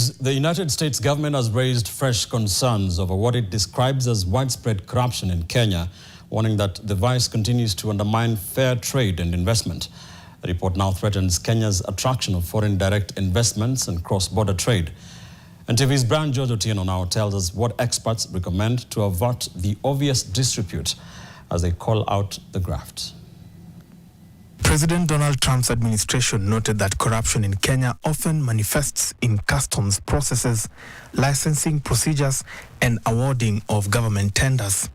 news, the United States government has raised fresh concerns over what it describes as widespread corruption in Kenya, warning that the vice continues to undermine fair trade and investment. The report now threatens Kenya's attraction of foreign direct investments and cross-border trade. And TV's Brian George Otieno now tells us what experts recommend to avert the obvious disrepute as they call out the graft. President Donald Trump's administration noted that corruption in Kenya often manifests in customs processes, licensing procedures, and awarding of government tenders.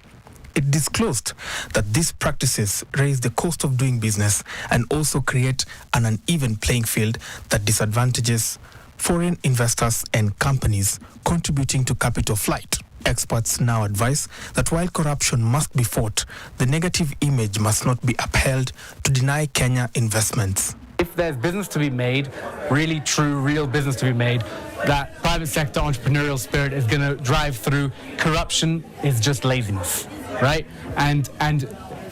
It disclosed that these practices raise the cost of doing business and also create an uneven playing field that disadvantages foreign investors and companies contributing to capital flight. Experts now advise that while corruption must be fought, the negative image must not be upheld to deny Kenya investments. If there's business to be made, really true, real business to be made, that private sector entrepreneurial spirit is going to drive through. Corruption is just laziness, right? And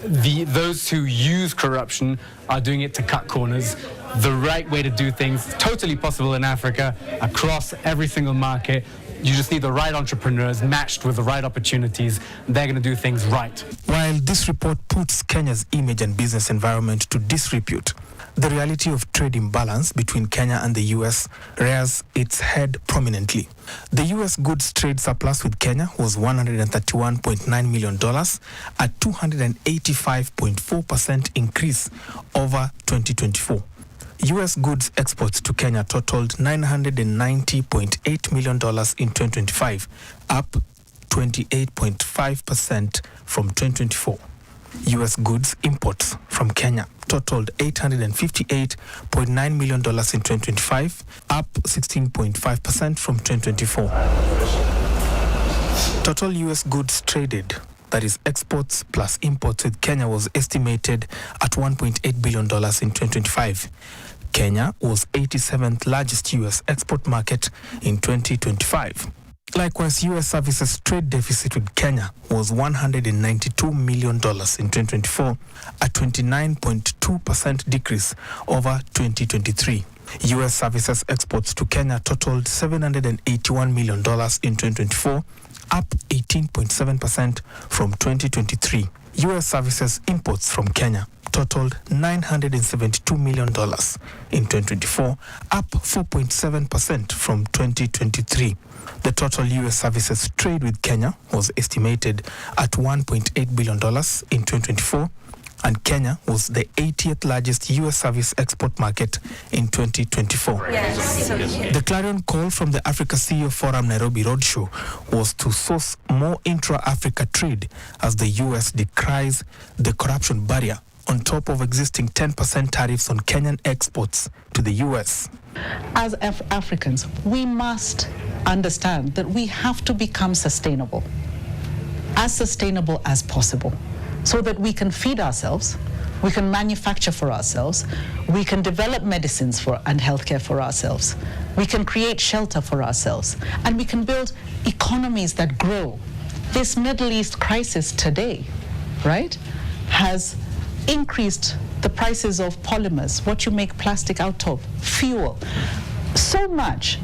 those who use corruption are doing it to cut corners. The right way to do things, totally possible in Africa, across every single market. You just need the right entrepreneurs matched with the right opportunities. They're going to do things right. While this report puts Kenya's image and business environment to disrepute, the reality of trade imbalance between Kenya and the U.S. rears its head prominently. The U.S. goods trade surplus with Kenya was $131.9 million, a 285.4% increase over 2024. U.S. goods exports to Kenya totaled $990.8 million in 2025, up 28.5% from 2024. U.S. goods imports from Kenya totaled $858.9 million in 2025, up 16.5% from 2024. Total U.S. goods traded, that is exports plus imports with Kenya, was estimated at $1.8 billion in 2025. Kenya was 87th largest U.S. export market in 2025. Likewise, U.S. services trade deficit with Kenya was $192 million in 2024, a 29.2% decrease over 2023. U.S. services exports to Kenya totaled $781 million in 2024, up 18.7% from 2023. U.S. services imports from Kenya totaled $972 million in 2024, up 4.7% from 2023. The total U.S. services trade with Kenya was estimated at $1.8 billion in 2024, and Kenya was the 80th largest U.S. service export market in 2024. Yes. The clarion call from the Africa CEO Forum Nairobi Roadshow was to source more intra-Africa trade as the U.S. decries the corruption barrier on top of existing 10% tariffs on Kenyan exports to the U.S. As Africans, we must understand that we have to become sustainable as possible, so that we can feed ourselves, we can manufacture for ourselves, we can develop medicines and healthcare for ourselves, we can create shelter for ourselves, and we can build economies that grow. This Middle East crisis today, right, has increased the prices of polymers, what you make plastic out of, fuel, so much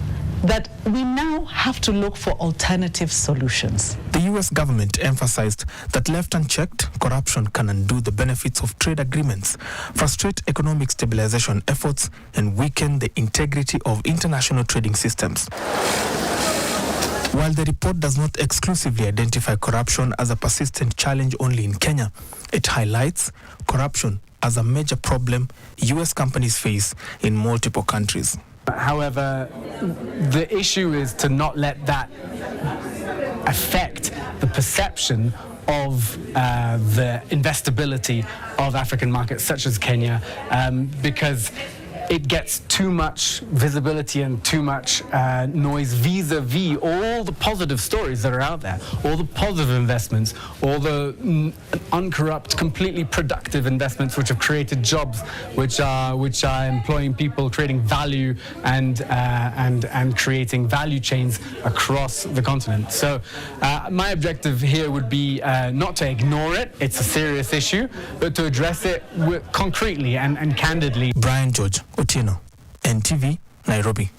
that we now have to look for alternative solutions. The U.S. government emphasized that left unchecked, corruption can undo the benefits of trade agreements, frustrate economic stabilization efforts, and weaken the integrity of international trading systems. While the report does not exclusively identify corruption as a persistent challenge only in Kenya, it highlights corruption as a major problem U.S. companies face in multiple countries. However, the issue is to not let that affect the perception of the investability of African markets such as Kenya, because it gets too much visibility and too much noise vis-a-vis all the positive stories that are out there, all the positive investments, all the uncorrupt, completely productive investments which have created jobs, which are employing people, creating value and creating value chains across the continent. So my objective here would be not to ignore it, it's a serious issue, but to address it concretely and candidly. Brian George Otieno, NTV, Nairobi.